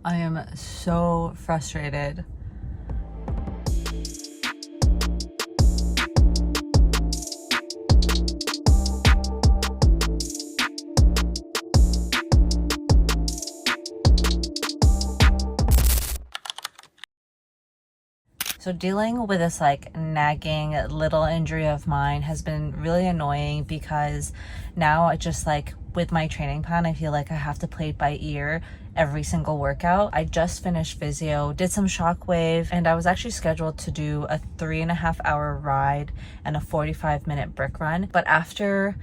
I am so frustrated. So dealing with this like nagging little injury of mine has been really annoying because now I just like with my training plan, I feel like I have to play it by ear every single workout. I just finished physio, did some shockwave, and I was actually scheduled to do a 3.5-hour ride and a 45-minute brick run. But after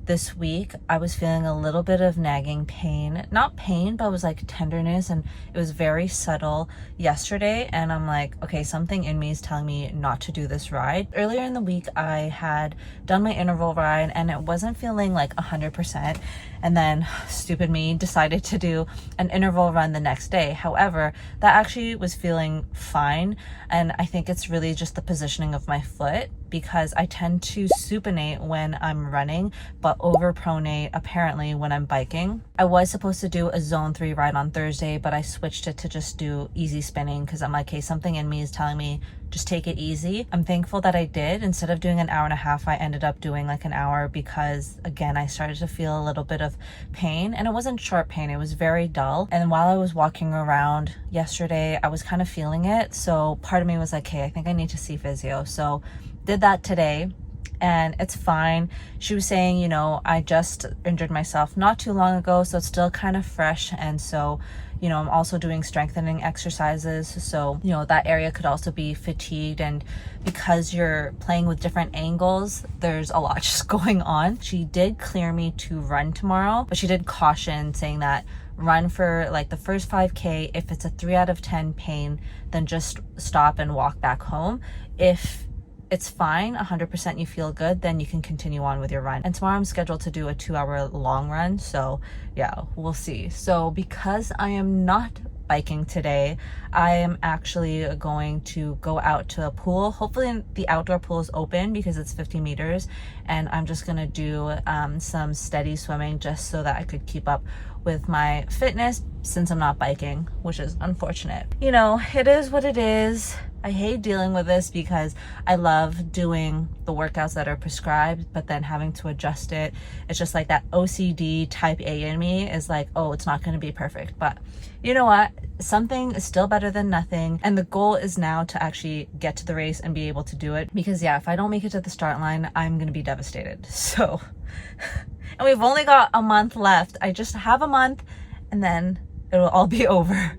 this week, I was feeling a little bit of nagging pain. Not pain, but it was like tenderness, and it was very subtle yesterday. And I'm like, okay, something in me is telling me not to do this ride. Earlier in the week, I had done my interval ride and it wasn't feeling like 100%. And then stupid me decided to do an interval run the next day. However, that actually was feeling fine. And I think it's really just the positioning of my foot, because I tend to supinate when I'm running, but overpronate apparently when I'm biking. I was supposed to do a zone 3 ride on Thursday, but I switched it to just do easy spinning because I'm like, hey, something in me is telling me just take it easy. I'm thankful that I did. Instead of doing an hour and a half, I ended up doing like an hour because again, I started to feel a little bit of pain, and it wasn't sharp pain, it was very dull. And while I was walking around yesterday, I was kind of feeling it. So part of me was like, hey, I think I need to see physio. So did that today and it's fine. She was saying, you know, I just injured myself not too long ago, so it's still kind of fresh. And so, you know, I'm also doing strengthening exercises. So, you know, that area could also be fatigued. And because you're playing with different angles, there's a lot just going on. She did clear me to run tomorrow, but she did caution saying that run for like the first 5K. If it's a 3 out of 10 pain, then just stop and walk back home. If it's fine, 100% you feel good, then you can continue on with your run. And tomorrow I'm scheduled to do a 2-hour long run. So yeah, we'll see. So because I am not biking today, I am actually going to go out to a pool. Hopefully the outdoor pool is open because it's 50 meters. And I'm just gonna do some steady swimming just so that I could keep up with my fitness since I'm not biking, which is unfortunate. You know, it is what it is. I hate dealing with this because I love doing the workouts that are prescribed, but then having to adjust it. It's just like that OCD type A in me is like, oh, it's not going to be perfect. But you know what? Something is still better than nothing. And the goal is now to actually get to the race and be able to do it. Because yeah, if I don't make it to the start line, I'm going to be devastated. So, and we've only got a month left. I just have a month and then it'll all be over.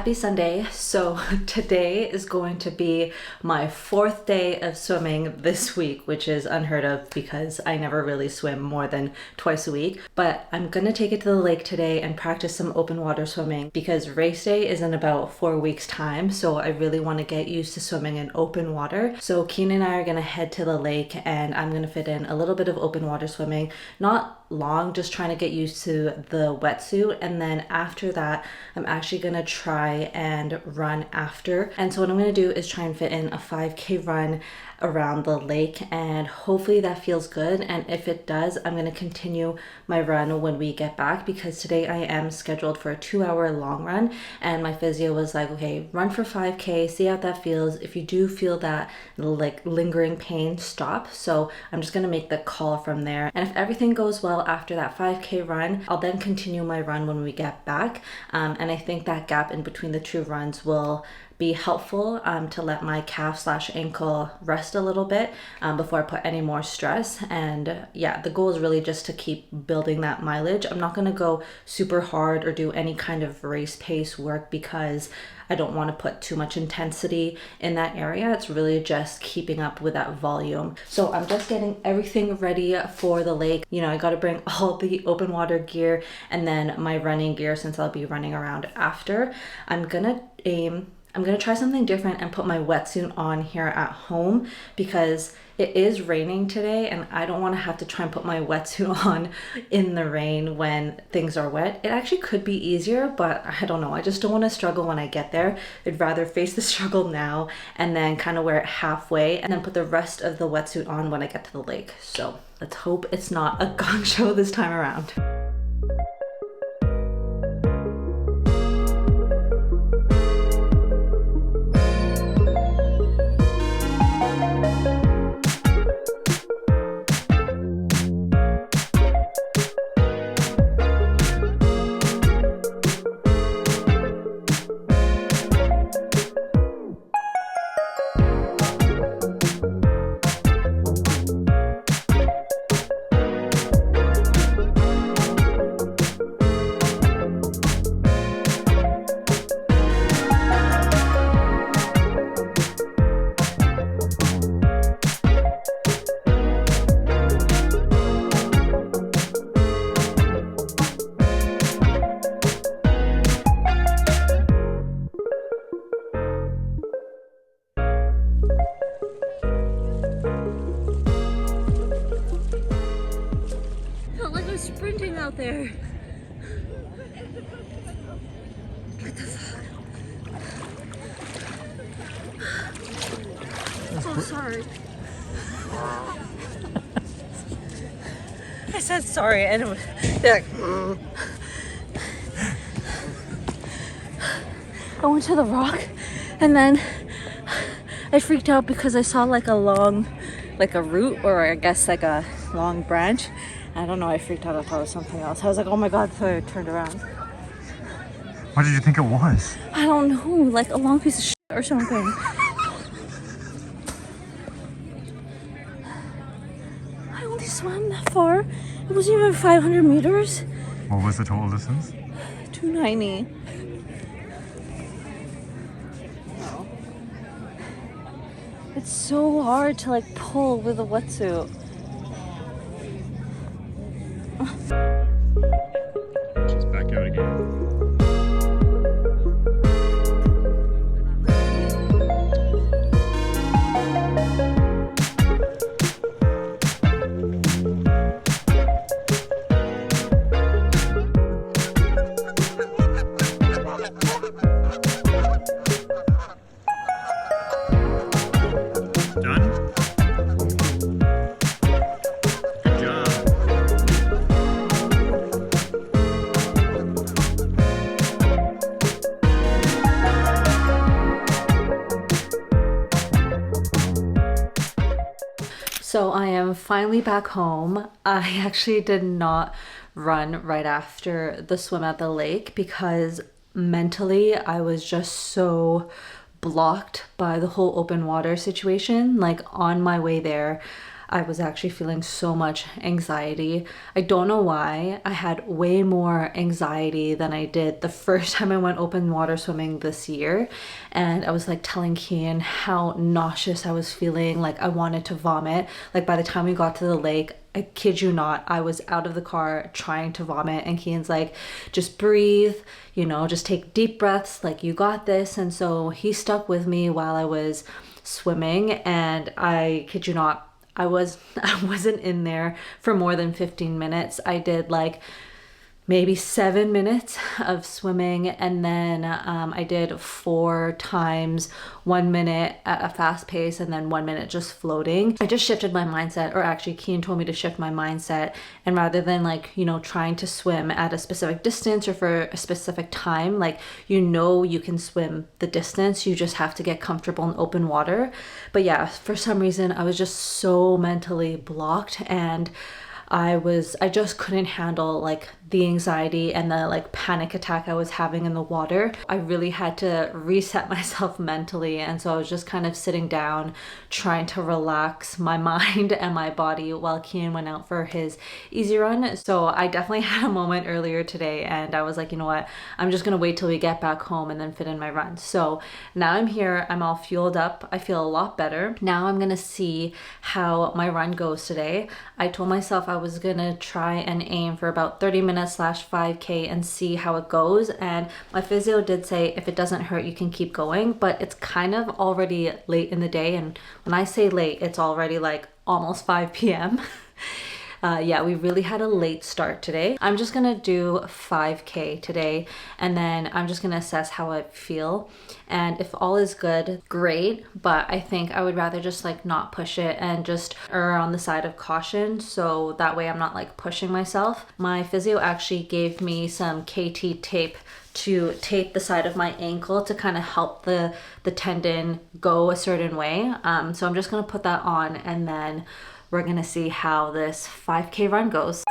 Happy Sunday. So today is going to be my 4th day of swimming this week, which is unheard of because I never really swim more than twice a week. But I'm gonna take it to the lake today and practice some open water swimming because race day is in about 4 weeks time. So I really want to get used to swimming in open water. So Keenan and I are gonna head to the lake and I'm gonna fit in a little bit of open water swimming. Not long, just trying to get used to the wetsuit, and then after that I'm actually gonna try and run after. And so what I'm gonna do is try and fit in a 5k run around the lake, and hopefully that feels good, and if it does, I'm gonna continue my run when we get back, because today I am scheduled for a 2-hour long run, and my physio was like, okay, run for 5k, see how that feels. If you do feel that like lingering pain, stop. So I'm just gonna make the call from there, and if everything goes well after that 5k run, I'll then continue my run when we get back, and I think that gap in between the 2 runs will be helpful to let my calf/ankle rest a little bit before I put any more stress. And yeah, the goal is really just to keep building that mileage. I'm not gonna go super hard or do any kind of race pace work because I don't want to put too much intensity in that area. It's really just keeping up with that volume. So I'm just getting everything ready for the lake. You know, I got to bring all the open water gear and then my running gear since I'll be running around after. I'm gonna try something different and put my wetsuit on here at home because it is raining today and I don't want to have to try and put my wetsuit on in the rain when things are wet. It actually could be easier, but I don't know. I just don't want to struggle when I get there. I'd rather face the struggle now and then kind of wear it halfway and then put the rest of the wetsuit on when I get to the lake. So let's hope it's not a gong show this time around. Sprinting out there. What the fuck? Oh, sorry. I said sorry and it was, they're like, I went to the rock and then I freaked out because I saw like a long, like a root, or I guess like a long branch. I don't know, I freaked out. I thought it was something else. I was like, oh my god, so I turned around. What did you think it was? I don't know, like a long piece of shit or something. I only swam that far. It wasn't even 500 meters. What was the total distance? 290. It's so hard to like pull with a wetsuit. She's back out again. Done? Good job. So I am finally back home. I actually did not run right after the swim at the lake because mentally I was just so blocked by the whole open water situation. Like on my way there, I was actually feeling so much anxiety. I don't know why. I had way more anxiety than I did the first time I went open water swimming this year. And I was like telling Kian how nauseous I was feeling, like I wanted to vomit. Like by the time we got to the lake, I kid you not, I was out of the car trying to vomit, and Kian's like, just breathe, you know, just take deep breaths, like you got this. And so he stuck with me while I was swimming, and I kid you not, I wasn't in there for more than 15 minutes. I did like maybe 7 minutes of swimming, and then I did 4 times 1 minute at a fast pace and then 1 minute just floating. I just shifted my mindset, or actually Kian told me to shift my mindset, and rather than like, you know, trying to swim at a specific distance or for a specific time, like, you know, you can swim the distance, you just have to get comfortable in open water. But yeah, for some reason I was just so mentally blocked, and I just couldn't handle like the anxiety and the like panic attack I was having in the water. I really had to reset myself mentally, and so I was just kind of sitting down trying to relax my mind and my body while Kian went out for his easy run. So I definitely had a moment earlier today, and I was like, you know what, I'm just gonna wait till we get back home and then fit in my run. So now I'm here, I'm all fueled up, I feel a lot better. Now I'm gonna see how my run goes today. I told myself I was gonna try and aim for about 30 minutes /5K and see how it goes, and my physio did say if it doesn't hurt you can keep going, but it's kind of already late in the day, and when I say late, it's already like almost 5 p.m. Yeah, we really had a late start today. I'm just gonna do 5K today, and then I'm just gonna assess how I feel, and if all is good, great, but I think I would rather just like not push it and just err on the side of caution, so that way I'm not like pushing myself. My physio actually gave me some KT tape to tape the side of my ankle to kind of help the tendon go a certain way. So I'm just gonna put that on, and then we're gonna see how this 5K run goes.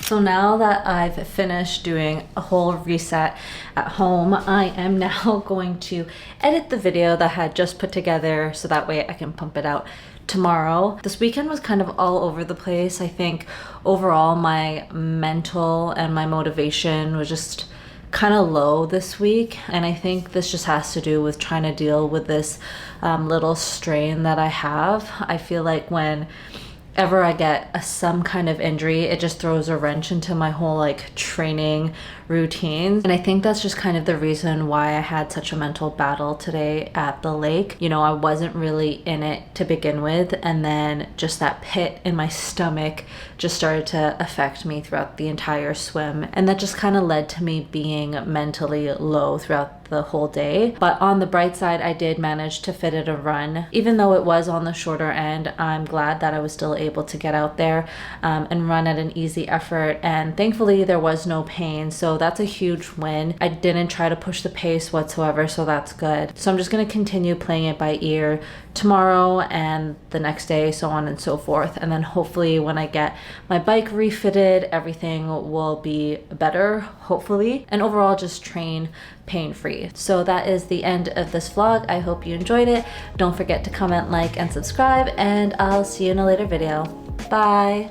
So now that I've finished doing a whole reset at home, I am now going to edit the video that I had just put together so that way I can pump it out tomorrow. This weekend was kind of all over the place. I think overall my mental and my motivation was just kind of low this week, and I think this just has to do with trying to deal with this little strain that I have. I feel like when ever I get some kind of injury, it just throws a wrench into my whole like training routine. And I think that's just kind of the reason why I had such a mental battle today at the lake. You know, I wasn't really in it to begin with, and then just that pit in my stomach just started to affect me throughout the entire swim, and that just kind of led to me being mentally low throughout the whole day. But on the bright side, I did manage to fit in a run. Even though it was on the shorter end, I'm glad that I was still able to get out there and run at an easy effort, and thankfully there was no pain, so that's a huge win. I didn't try to push the pace whatsoever, so that's good. So I'm just going to continue playing it by ear tomorrow and the next day, so on and so forth, and then hopefully when I get my bike refitted, everything will be better, hopefully, and overall just train pain-free. So that is the end of this vlog. I hope you enjoyed it. Don't forget to comment, like, and subscribe, and I'll see you in a later video. Bye!